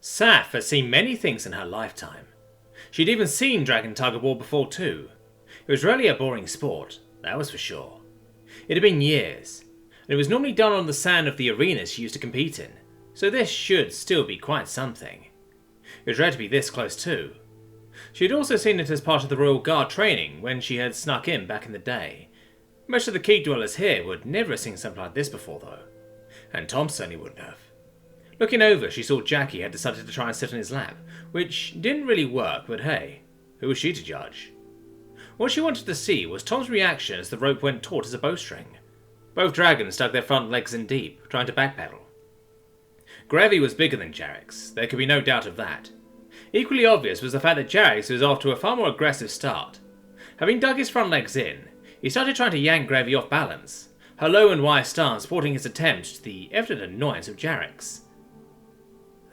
Saf had seen many things in her lifetime. She'd even seen Dragon Tug of War before too. It was rarely a boring sport, that was for sure. It had been years, and it was normally done on the sand of the arenas she used to compete in, so this should still be quite something. It was rare to be this close too. She had also seen it as part of the Royal Guard training when she had snuck in back in the day. Most of the keep dwellers here would never have seen something like this before though, and Tom certainly wouldn't have. Looking over, she saw Jacky had decided to try and sit on his lap, which didn't really work, but hey, who was she to judge? What she wanted to see was Tom's reaction as the rope went taut as a bowstring. Both dragons dug their front legs in deep, trying to backpedal. Gravy was bigger than Jarrex, there could be no doubt of that. Equally obvious was the fact that Jarrex was off to a far more aggressive start. Having dug his front legs in, he started trying to yank Gravy off balance, her low and wise stance supporting his attempt to the evident annoyance of Jarrex.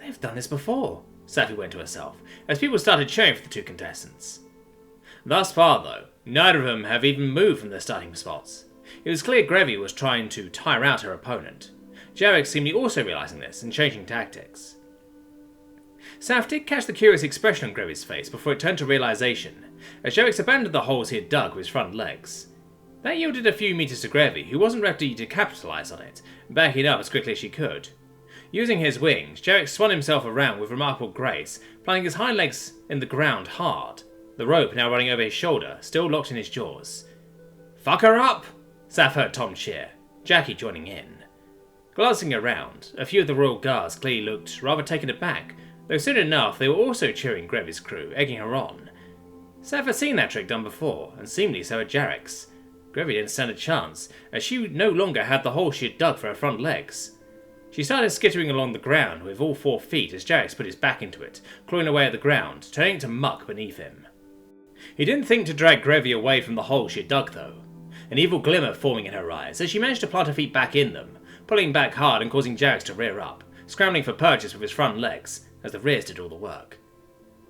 "They've done this before," Safi went to herself, as people started cheering for the two contestants. Thus far, though, neither of them have even moved from their starting spots. It was clear Gravy was trying to tire out her opponent. Jarrex seemingly also realising this and changing tactics. Saf did catch the curious expression on Gravy's face before it turned to realisation, as Jarrex abandoned the holes he had dug with his front legs. That yielded a few metres to Gravy, who wasn't ready to capitalise on it, backing up as quickly as she could. Using his wings, Jarrex swung himself around with remarkable grace, planting his hind legs in the ground hard, the rope now running over his shoulder, still locked in his jaws. "Fuck her up!" Saf heard Tom cheer, Jacky joining in. Glancing around, a few of the Royal Guards clearly looked rather taken aback, though soon enough they were also cheering Gravy's crew, egging her on. Saf had seen that trick done before, and seemingly so had Jarrex. Gravy didn't stand a chance, as she no longer had the hole she had dug for her front legs. She started skittering along the ground with all 4 feet as Jarrex put his back into it, clawing away at the ground, turning to muck beneath him. He didn't think to drag Gravy away from the hole she had dug though, an evil glimmer forming in her eyes as she managed to plant her feet back in them, pulling back hard and causing Jarrex to rear up, scrambling for purchase with his front legs, as the rears did all the work.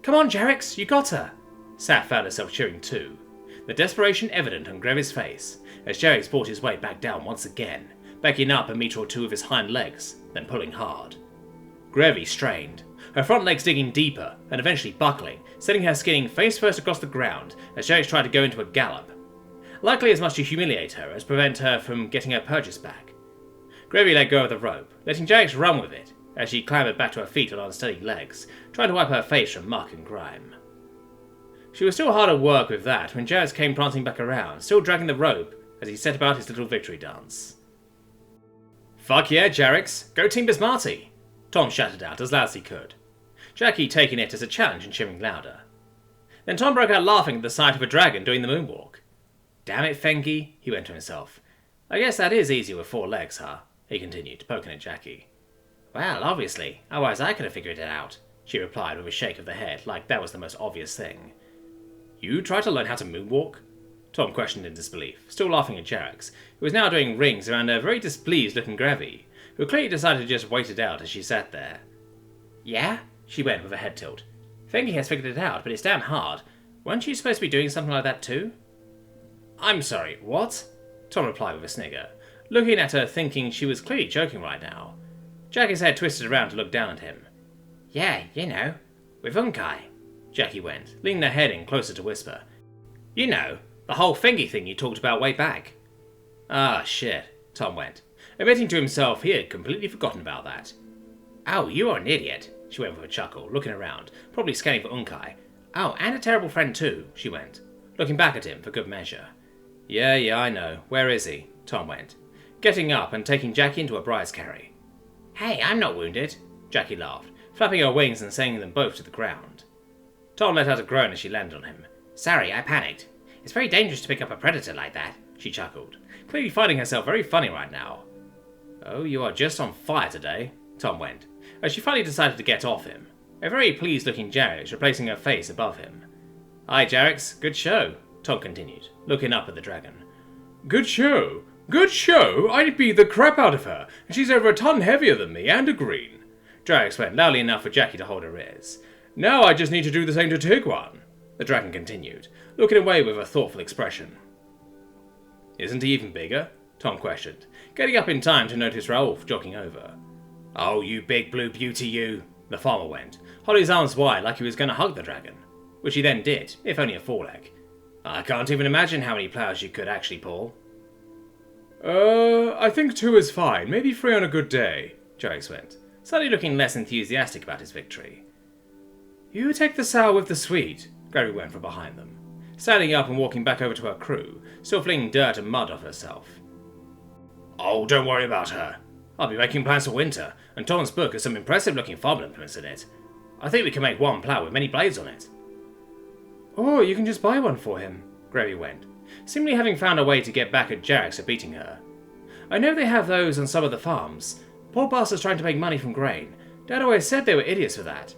"Come on, Jarrex, you got her!" Saf found herself cheering too, the desperation evident on Gravy's face, as Jarrex brought his weight back down once again, backing up a metre or two with his hind legs, then pulling hard. Gravy strained, her front legs digging deeper and eventually buckling, sending her skidding face first across the ground as Jarrex tried to go into a gallop, likely as much to humiliate her as prevent her from getting her purchase back. Gravy let go of the rope, letting Jarrex run with it as she clambered back to her feet on unsteady legs, trying to wipe her face from muck and grime. She was still hard at work with that when Jarrex came prancing back around, still dragging the rope as he set about his little victory dance. "Fuck yeah, Jarrex, go Team Bismarty!" Tom shouted out as loud as he could, Jacky taking it as a challenge and cheering louder. Then Tom broke out laughing at the sight of a dragon doing the moonwalk. "Damn it, Fengi," he went to himself. "I guess that is easier with 4 legs, huh?" he continued, poking at Jacky. "Well, obviously, otherwise I could have figured it out," she replied with a shake of the head, like that was the most obvious thing. "You tried to learn how to moonwalk?" Tom questioned in disbelief, still laughing at Jarrex, who was now doing rings around a very displeased-looking Gravy, who clearly decided to just wait it out as she sat there. "Yeah?" she went with a head tilt. "Fengi has figured it out, but it's damn hard. Weren't you supposed to be doing something like that too?" "I'm sorry, what?" Tom replied with a snigger, looking at her thinking she was clearly joking right now. Jacky's head twisted around to look down at him. "Yeah, you know, with Unkai," Jacky went, leaning her head in closer to whisper. "You know, the whole Fengi thing you talked about way back." "Ah, shit," Tom went, admitting to himself he had completely forgotten about that. "Oh, you are an idiot," she went with a chuckle, looking around, probably scanning for Unkai. "Oh, and a terrible friend too," she went, looking back at him for good measure. Yeah, I know. Where is he?" Tom went, getting up and taking Jacky into a prize carry. "Hey, I'm not wounded," Jacky laughed, flapping her wings and sending them both to the ground. Tom let out a groan as she landed on him. "Sorry, I panicked. It's very dangerous to pick up a predator like that," she chuckled, clearly finding herself very funny right now. "Oh, you are just on fire today," Tom went, as she finally decided to get off him, a very pleased-looking Jarrex replacing her face above him. "Hi, Jarrex, good show," Tom continued, looking up at the dragon. "Good show? Good show? I'd beat the crap out of her, and she's over a ton heavier than me, and a green." Jarrex went loudly enough for Jacky to hold her ears. "Now I just need to do the same to Tigwan," the dragon continued, looking away with a thoughtful expression. "Isn't he even bigger?" Tom questioned, getting up in time to notice Raoul jogging over. "Oh, you big blue beauty, you," The farmer went, holding his arms wide like he was going to hug the dragon, which he then did, if only a foreleg. I can't even imagine how many plows you could actually pull. I think 2 is fine, maybe 3 on a good day, Jax went, suddenly looking less enthusiastic about his victory. You take the sour with the sweet, Gary went from behind them, standing up and walking back over to her crew, still flinging dirt and mud off herself. Oh, don't worry about her. I'll be making plans for winter, and Tom's book has some impressive-looking farming implements in it. I think we can make one plough with many blades on it. Or you can just buy one for him, Gravy went, seemingly having found a way to get back at Jarrex for beating her. I know they have those on some of the farms. Poor bastards trying to make money from grain. Dad always said they were idiots for that.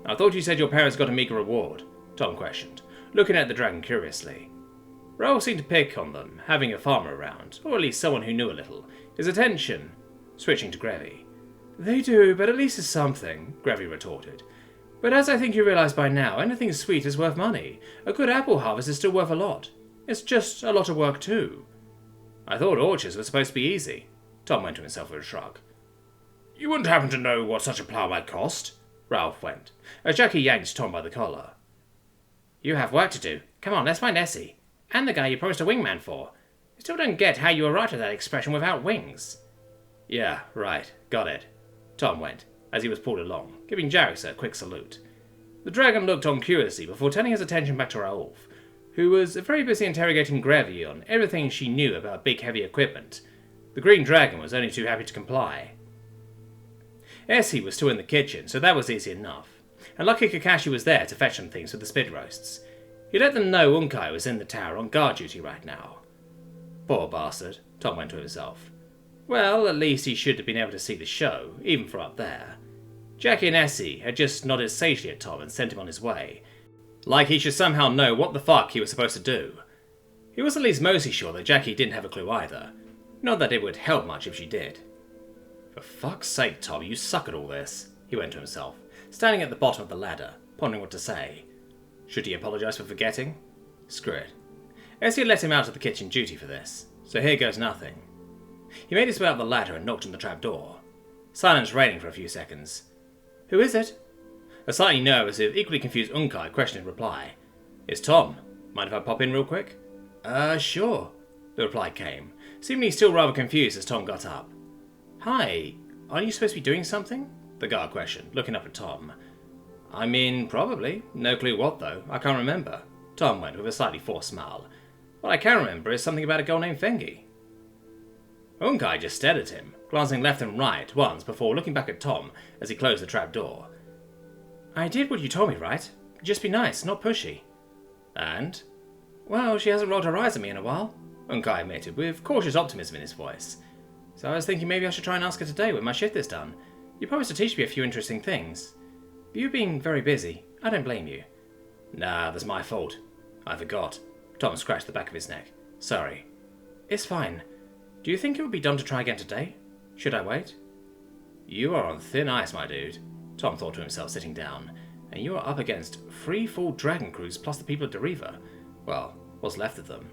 I thought you said your parents got a meager reward, Tom questioned, looking at the dragon curiously. Yrrol seemed to pick on them, having a farmer around, or at least someone who knew a little, his attention switching to Gravy. They do, but at least it's something, Gravy retorted. But as I think you realise by now, anything sweet is worth money. A good apple harvest is still worth a lot. It's just a lot of work too. I thought orchards were supposed to be easy, Tom went to himself with a shrug. You wouldn't happen to know what such a plough might cost? Ralph went, as Jacky yanked Tom by the collar. You have work to do. Come on, let's find Essie. And the guy you promised a wingman for. I still don't get how you arrived at that expression without wings. Yeah, right. Got it. Tom went, as he was pulled along, giving Jarrex a quick salute. The dragon looked on curiously before turning his attention back to Raoulf, who was very busy interrogating Gravy on everything she knew about big heavy equipment. The green dragon was only too happy to comply. Essie was still in the kitchen, so that was easy enough, and lucky Kakashi was there to fetch them things for the spit roasts. He let them know Unkai was in the tower on guard duty right now. Poor bastard, Tom went to himself. Well, at least he should have been able to see the show, even from up there. Jacky and Essie had just nodded sagely at Tom and sent him on his way, like he should somehow know what the fuck he was supposed to do. He was at least mostly sure that Jacky didn't have a clue either, not that it would help much if she did. For fuck's sake, Tom, you suck at all this, he went to himself, standing at the bottom of the ladder, pondering what to say. Should he apologise for forgetting? Screw it. Essie let him out of the kitchen duty for this, so here goes nothing. He made his way up the ladder and knocked on the trapdoor. Silence reigning for a few seconds. Who is it? A slightly nervous, if equally confused Unkai questioned in reply. It's Tom. Mind if I pop in real quick? Sure. The reply came, seemingly still rather confused as Tom got up. Hi, aren't you supposed to be doing something? The guard questioned, looking up at Tom. I mean, probably. No clue what, though. I can't remember. Tom went with a slightly forced smile. What I can remember is something about a girl named Fengi. Unkai just stared at him, glancing left and right once before looking back at Tom as he closed the trapdoor. I did what you told me, right? Just be nice, not pushy. And? Well, she hasn't rolled her eyes at me in a while, Unkai admitted, with cautious optimism in his voice. So I was thinking maybe I should try and ask her today when my shift is done. You promised to teach me a few interesting things. But you being very busy, I don't blame you. Nah, that's my fault. I forgot. Tom scratched the back of his neck. Sorry. It's fine. Do you think it would be dumb to try again today? Should I wait? You are on thin ice, my dude, Tom thought to himself sitting down, and you are up against 3 full dragon crews plus the people at Deriva. Well, what's left of them.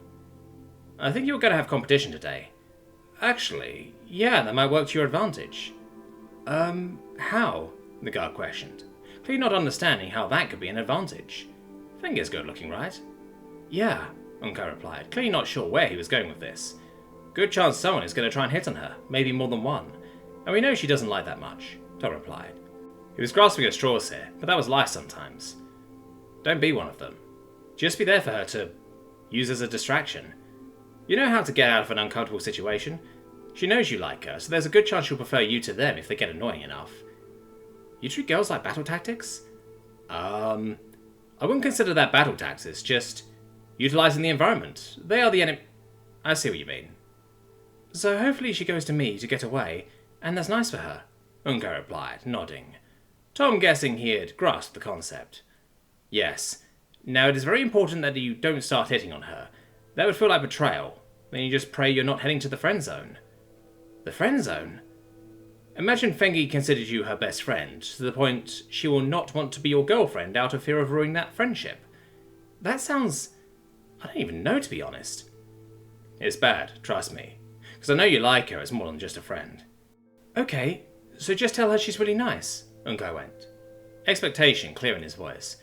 I think you're going to have competition today. Actually, yeah, that might work to your advantage. How? The guard questioned, clearly not understanding how that could be an advantage. Finger's good looking, right? Yeah, Unkai replied, clearly not sure where he was going with this. Good chance someone is going to try and hit on her, maybe more than one. And we know she doesn't like that much, Tom replied. He was grasping at straws here, but that was life sometimes. Don't be one of them. Just be there for her to use as a distraction. You know how to get out of an uncomfortable situation. She knows you like her, so there's a good chance she'll prefer you to them if they get annoying enough. You treat girls like battle tactics? I wouldn't consider that battle tactics, just utilising the environment. They are the enemy. I see what you mean. So hopefully she goes to me to get away, and that's nice for her, Unkai replied, nodding. Tom guessing he had grasped the concept. Yes. Now it is very important that you don't start hitting on her. That would feel like betrayal. Then you just pray you're not heading to the friend zone. The friend zone? Imagine Fengi considered you her best friend, to the point she will not want to be your girlfriend out of fear of ruining that friendship. That sounds... I don't even know, to be honest. It's bad, trust me. Because I know you like her as more than just a friend. Okay, so just tell her she's really nice, Unkai went, expectation clear in his voice.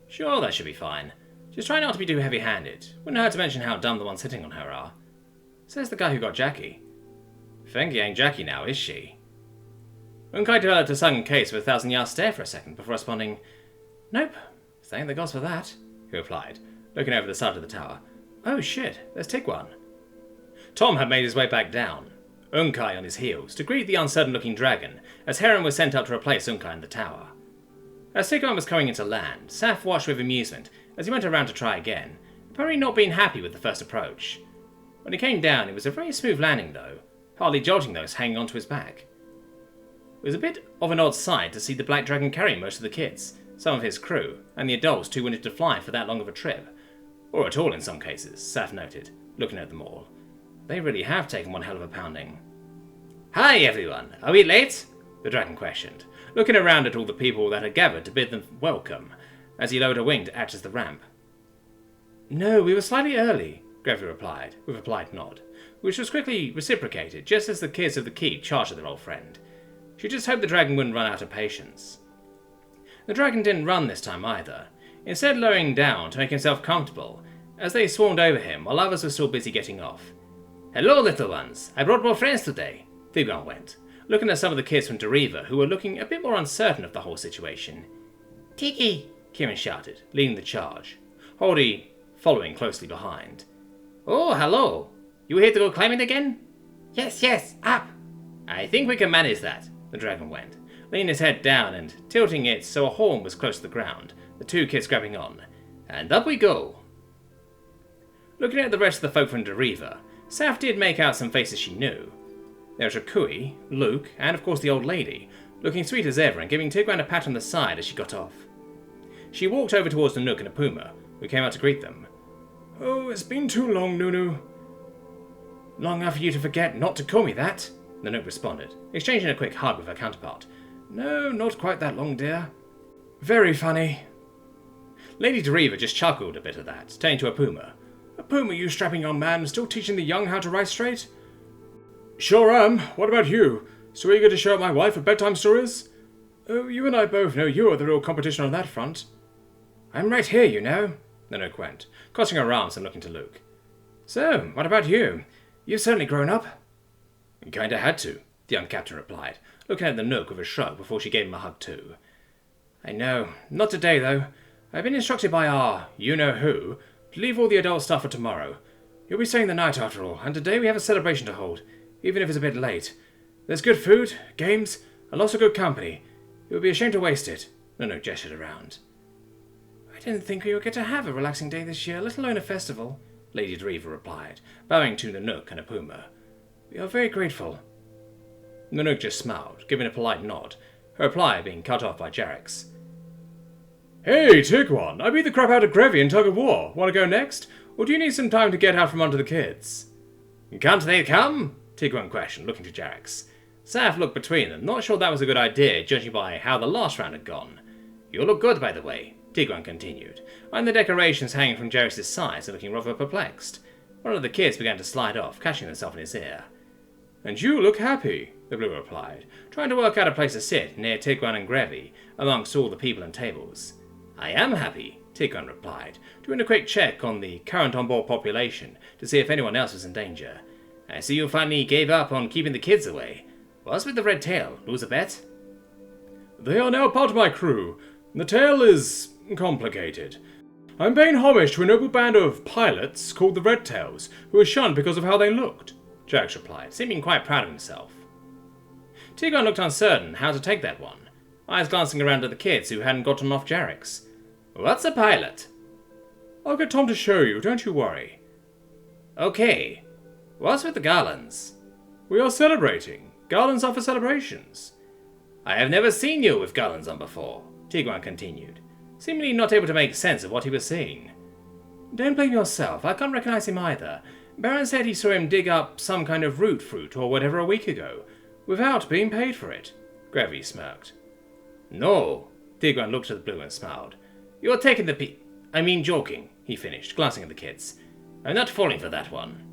Sure, that should be fine. Just try not to be too heavy-handed. Wouldn't hurt to mention how dumb the ones hitting on her are. Says the guy who got Jacky. Fengi ain't Jacky now, is she? Unkai developed a sudden case of a 1,000-yard stare for a second before responding, Nope, thank the gods for that, he replied, looking over the side of the tower. Oh shit, there's Tigwan. Tom had made his way back down, Unkai on his heels, to greet the uncertain-looking dragon, as Heron was sent up to replace Unkai in the tower. As Tigwan was coming into land, Saf watched with amusement as he went around to try again, apparently not being happy with the first approach. When he came down, it was a very smooth landing though, hardly jolting those hanging onto his back. It was a bit of an odd sight to see the black dragon carry most of the kids, some of his crew, and the adults too wounded to fly for that long of a trip. Or at all in some cases, Saf noted, looking at them all. They really have taken one hell of a pounding. Hi everyone, are we late? The dragon questioned, looking around at all the people that had gathered to bid them welcome, as he lowered a wing to act as the ramp. No, we were slightly early, Grevi replied, with a polite nod, which was quickly reciprocated just as the kids of the keep charged at their old friend. She just hoped the dragon wouldn't run out of patience. The dragon didn't run this time either, instead lowering down to make himself comfortable, as they swarmed over him while others were still busy getting off. Hello, little ones. I brought more friends today, Tigran went, looking at some of the kids from Deriva who were looking a bit more uncertain of the whole situation. Tiki, Kieran shouted, leading the charge, Holdy following closely behind. Oh, hello. You here to go climbing again? Yes, up. I think we can manage that, the dragon went, leaning his head down and tilting it so a horn was close to the ground, the two kids grabbing on. And up we go. Looking at the rest of the folk from Deriva, Saf did make out some faces she knew. There was Rakui, Luke, and of course the old lady, looking sweet as ever and giving Tigran a pat on the side as she got off. She walked over towards the Nook and a Puma, who came out to greet them. Oh, it's been too long, Nunu. Long enough for you to forget not to call me that, the Nook responded, exchanging a quick hug with her counterpart. No, not quite that long, dear. Very funny. Lady Deriva just chuckled a bit at that, turning to a Puma. A Puma, you strapping young man, still teaching the young how to write straight? Sure am. What about you? So eager to show up my wife with bedtime stories? Oh, you and I both know you're the real competition on that front. I'm right here, you know, the Nook went, crossing her arms and looking to Luke. So, what about you? You've certainly grown up. Kinda had to, the young captain replied, looking at the Nook with a shrug before she gave him a hug too. I know. Not today, though. I've been instructed by our you-know-who to leave all the adult stuff for tomorrow. You'll be staying the night after all, and today we have a celebration to hold, even if it's a bit late. There's good food, games, and lots of good company. It would be a shame to waste it. The Nook gestured around. I didn't think we would get to have a relaxing day this year, let alone a festival, Lady Deriva replied, bowing to the Nook and a Puma. We are very grateful. The Nook just smiled, giving a polite nod, her reply being cut off by Jarex. Hey, Tigwan, I beat the crap out of Grevi in Tug of War. Want to go next? Or do you need some time to get out from under the kids? Can't they come? Tigwan questioned, looking to Jarex. Saf looked between them, not sure that was a good idea, judging by how the last round had gone. You look good, by the way, Tigwan continued, eyeing the decorations hanging from Jarex's sides and looking rather perplexed. One of the kids began to slide off, catching himself in his ear. And you look happy, the Blue replied, trying to work out a place to sit near Tigran and Grevi, amongst all the people and tables. I am happy, Tigran replied, doing a quick check on the current on-board population to see if anyone else was in danger. I see you finally gave up on keeping the kids away. What's with the red tail? Lose a bet? They are now part of my crew. The tale is complicated. I'm paying homage to a noble band of pilots called the Red Tails, who were shunned because of how they looked, Jax replied, seeming quite proud of himself. Tigran looked uncertain how to take that one, eyes glancing around at the kids who hadn't gotten off Jarex. What's a pilot? I'll get Tom to show you, don't you worry. Okay. What's with the garlands? We are celebrating. Garlands are for celebrations. I have never seen you with garlands on before, Tigran continued, seemingly not able to make sense of what he was seeing. Don't blame yourself, I can't recognize him either. Baron said he saw him dig up some kind of root fruit or whatever a week ago, without being paid for it. Grevi smirked. No, Tigran looked at the Blue and smiled. You're taking the joking, he finished, glancing at the kids. I'm not falling for that one.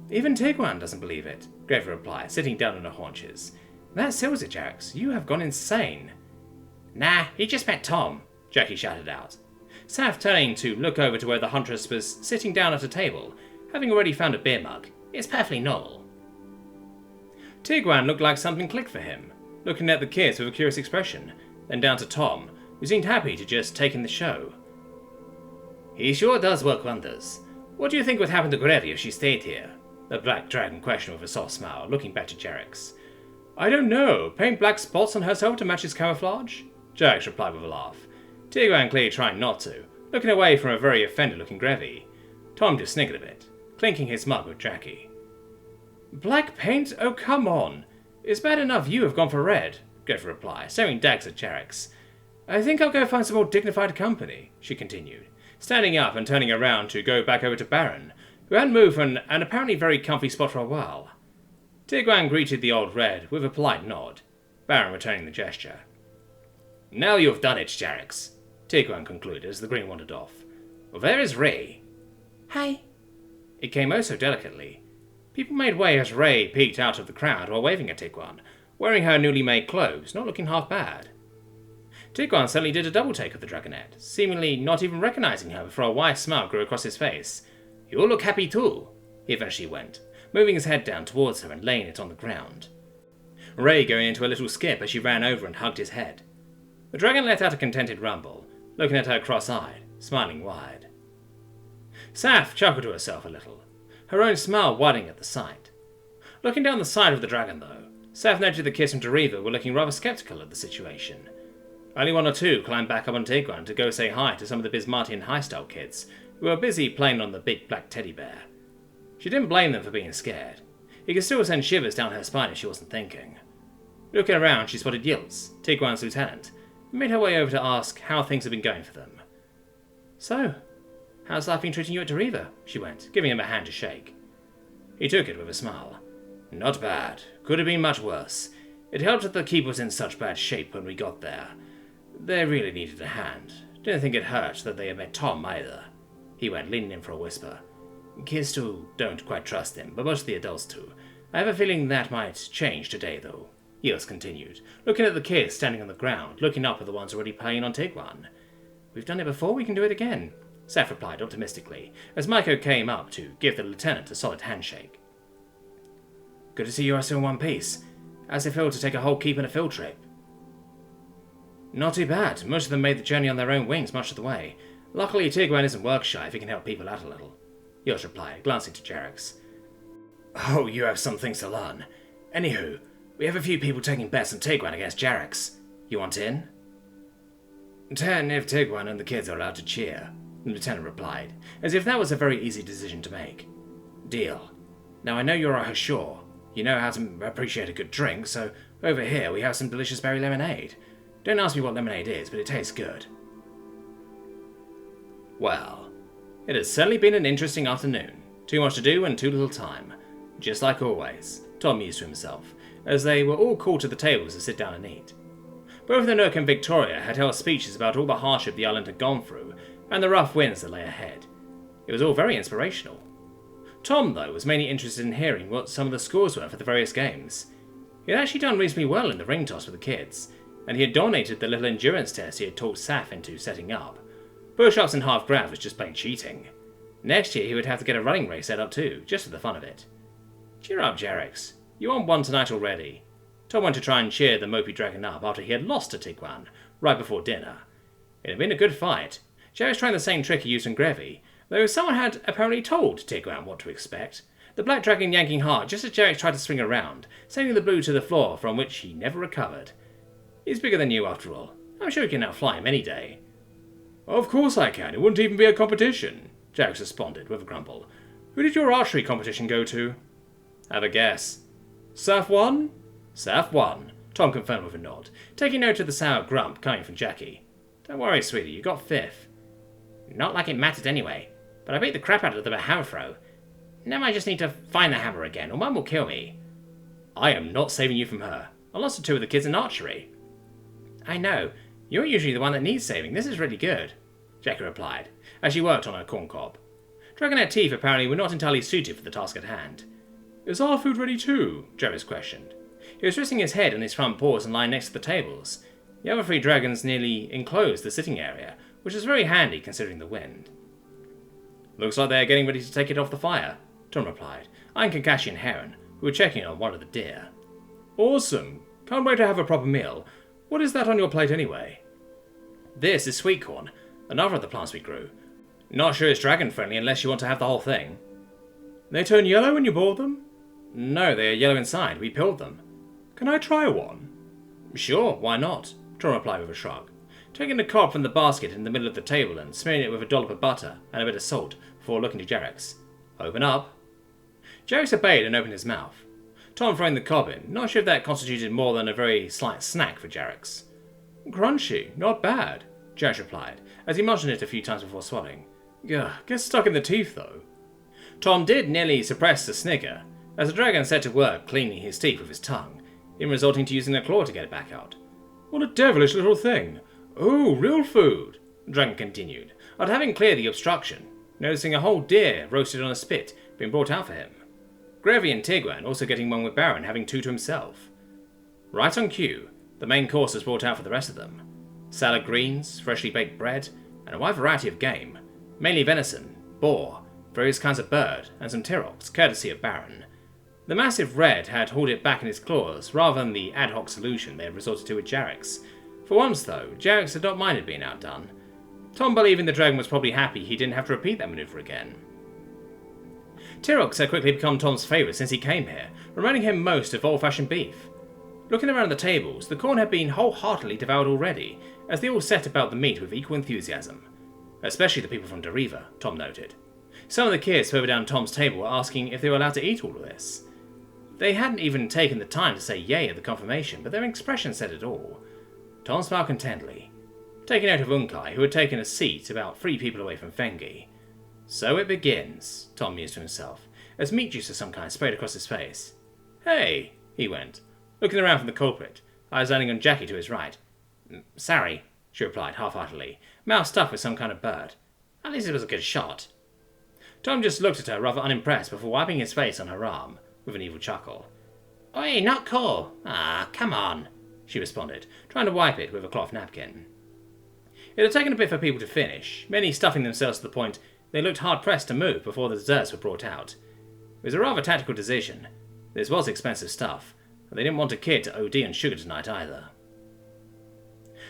Even Tigran doesn't believe it, Grevi replied, sitting down on her haunches. That seals it, Jax. You have gone insane. Nah, he just met Tom, Jacky shouted out. Saf turning to look over to where the Huntress was sitting down at a table, having already found a beer mug. It's perfectly normal. Tiguan looked like something clicked for him, looking at the kids with a curious expression, then down to Tom, who seemed happy to just take in the show. He sure does work wonders. What do you think would happen to Grevi if she stayed here? The Black Dragon questioned with a soft smile, looking back to Jerax. I don't know. Paint black spots on herself to match his camouflage? Jerax replied with a laugh. Tiguan clearly trying not to, looking away from a very offended-looking Grevi. Tom just sniggered a bit, clinking his mug with Jacky. Black paint? Oh, come on. It's bad enough you have gone for red, Grevi replied, staring dags at Jerax. I think I'll go find some more dignified company, she continued, standing up and turning around to go back over to Baron, who hadn't moved from an apparently very comfy spot for a while. Tiguan greeted the old red with a polite nod, Baron returning the gesture. Now you've done it, Jerax, Tiguan concluded as the green wandered off. Where is Ray? Hi. It came oh so delicately. People made way as Ray peeked out of the crowd while waving at Tiguan, wearing her newly made clothes, not looking half bad. Tiguan suddenly did a double take of the dragonette, seemingly not even recognizing her before a wide smile grew across his face. You look happy too, he eventually went, moving his head down towards her and laying it on the ground. Ray going into a little skip as she ran over and hugged his head. The dragon let out a contented rumble, looking at her cross-eyed, smiling wide. Saf chuckled to herself a little, her own smile widening at the sight. Looking down the side of the dragon, though, Saf noted the kids from Deriva were looking rather skeptical of the situation. Only one or two climbed back up on Tiguan to go say hi to some of the Bismarckian high-style kids, who were busy playing on the big black teddy bear. She didn't blame them for being scared. It could still send shivers down her spine if she wasn't thinking. Looking around, she spotted Yiltz, Tiguan's lieutenant, and made her way over to ask how things had been going for them. So, how's life been treating you at Deriva? She went, giving him a hand to shake. He took it with a smile. Not bad. Could have been much worse. It helped that the keep was in such bad shape when we got there. They really needed a hand. Didn't think it hurt that they had met Tom either. He went, leaning in for a whisper. Kids still don't quite trust him, but most of the adults do. I have a feeling that might change today, though. Yiltz continued, looking at the kids standing on the ground, looking up at the ones already playing on Tiguan. We've done it before, we can do it again, Saf replied optimistically, as Maiko came up to give the lieutenant a solid handshake. Good to see you are still in one piece. How's it feel to take a whole keep on a field trip? Not too bad. Most of them made the journey on their own wings much of the way. Luckily, Tiguan isn't work-shy if he can help people out a little. Yiltz replied, glancing to Jerax. Oh, you have some things to learn. Anywho, we have a few people taking bets on Tiguan against Jerax. You want in? 10 if Tiguan and the kids are allowed to cheer, the lieutenant replied, as if that was a very easy decision to make. Deal. Now I know you're a Hashor. You know how to appreciate a good drink, so over here we have some delicious berry lemonade. Don't ask me what lemonade is, but it tastes good. Well, it has certainly been an interesting afternoon. Too much to do and too little time. Just like always, Tom mused to himself, as they were all called to the tables to sit down and eat. Both the Nook and Victoria had held speeches about all the hardship the island had gone through, and the rough winds that lay ahead. It was all very inspirational. Tom, though, was mainly interested in hearing what some of the scores were for the various games. He had actually done reasonably well in the ring toss with the kids, and he had dominated the little endurance test he had talked Saf into setting up. Push-ups and half grab was just plain cheating. Next year he would have to get a running race set up too, just for the fun of it. Cheer up, Jerax. You won one tonight already. Tom went to try and cheer the mopey dragon up after he had lost to Tiguan, right before dinner. It had been a good fight. Jerax trying the same trick he used on Grevi, though someone had apparently told Tiguan what to expect. The black dragon yanking hard just as Jerax tried to swing around, sending the blue to the floor from which he never recovered. He's bigger than you after all. I'm sure you can outfly him any day. Of course I can. It wouldn't even be a competition, Jerax responded with a grumble. Who did your archery competition go to? Have a guess. Saf won? Saf won, Tom confirmed with a nod, taking note of the sour grump coming from Jacky. Don't worry, sweetie, you got 5th. Not like it mattered anyway, but I beat the crap out of them at hammer throw. Now I just need to find the hammer again, or Mum will kill me. I am not saving you from her. I lost to 2 of the kids in archery. I know. You're usually the one that needs saving. This is really good, Jacky replied, as she worked on her corn cob. Dragonette teeth apparently were not entirely suited for the task at hand. Is our food ready too? Jervis questioned. He was resting his head on his front paws and lying next to the tables. The other 3 dragons nearly enclosed the sitting area, which was very handy considering the wind. Looks like they are getting ready to take it off the fire, Tom replied, eyeing Kakashi and Heron, who were checking on one of the deer. Awesome. Can't wait to have a proper meal. What is that on your plate anyway? This is sweet corn, another of the plants we grew. Not sure it's dragon friendly unless you want to have the whole thing. They turn yellow when you boil them? No, they are yellow inside. We peeled them. Can I try one? Sure, why not? Tom replied with a shrug, taking the cob from the basket in the middle of the table and smearing it with a dollop of butter and a bit of salt before looking to Jarex. Open up. Jarex obeyed and opened his mouth. Tom throwing the cob in, not sure if that constituted more than a very slight snack for Jarex. Crunchy, not bad, Jarex replied, as he munched it a few times before swallowing. Ugh, gets stuck in the teeth though. Tom did nearly suppress the snigger, as the dragon set to work cleaning his teeth with his tongue, in resorting to using a claw to get it back out. What a devilish little thing. Oh, real food, the dragon continued, after having cleared the obstruction, noticing a whole deer roasted on a spit being brought out for him. Grevy and Tiguan also getting one with Baron, having 2 to himself. Right on cue, the main course was brought out for the rest of them. Salad greens, freshly baked bread, and a wide variety of game, mainly venison, boar, various kinds of bird, and some Tyrox, courtesy of Baron. The massive red had hauled it back in his claws, rather than the ad hoc solution they had resorted to with Jarex. For once, though, Jarex had not minded being outdone. Tom believing the dragon was probably happy he didn't have to repeat that maneuver again. Tyrox had quickly become Tom's favourite since he came here, reminding him most of old-fashioned beef. Looking around the tables, the corn had been wholeheartedly devoured already, as they all set about the meat with equal enthusiasm. Especially the people from Deriva, Tom noted. Some of the kids further down Tom's table were asking if they were allowed to eat all of this. They hadn't even taken the time to say yay at the confirmation, but their expression said it all. Tom smiled contentedly, taking note of Unkai, who had taken a seat about 3 people away from Fengi. So it begins, Tom mused to himself, as meat juice of some kind sprayed across his face. Hey, he went, looking around for the culprit, eyes landing on Jacky to his right. Sorry, she replied half-heartedly, mouth stuffed with some kind of bird. At least it was a good shot. Tom just looked at her rather unimpressed before wiping his face on her arm, with an evil chuckle. Oi, not cool. Ah, come on, she responded, trying to wipe it with a cloth napkin. It had taken a bit for people to finish, many stuffing themselves to the point they looked hard-pressed to move before the desserts were brought out. It was a rather tactical decision. This was expensive stuff, and they didn't want a kid to OD on sugar tonight either.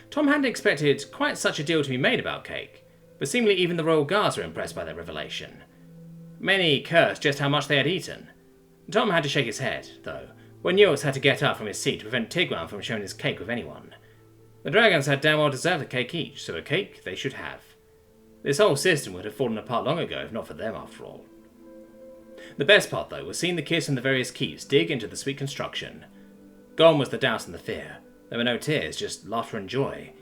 Tom hadn't expected quite such a deal to be made about cake, but seemingly even the royal guards were impressed by their revelation. Many cursed just how much they had eaten. Tom had to shake his head, though, when Yules had to get up from his seat to prevent Tiguan from sharing his cake with anyone. The dragons had damn well deserved a cake each, so a cake they should have. This whole system would have fallen apart long ago if not for them, after all. The best part, though, was seeing the kids from the various keeps dig into the sweet construction. Gone was the doubt and the fear. There were no tears, just laughter and joy.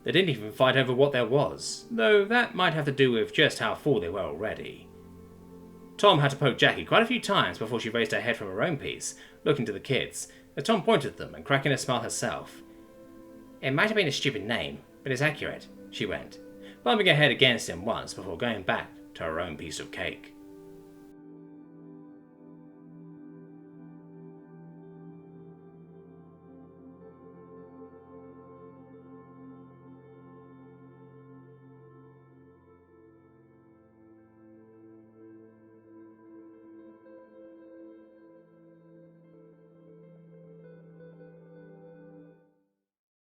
They didn't even fight over what there was, though that might have to do with just how full they were already. Tom had to poke Jacky quite a few times before she raised her head from her own piece, looking to the kids, as Tom pointed at them and cracking a smile herself. It might have been a stupid name, but it's accurate, she went, bumping her head against him once before going back to her own piece of cake.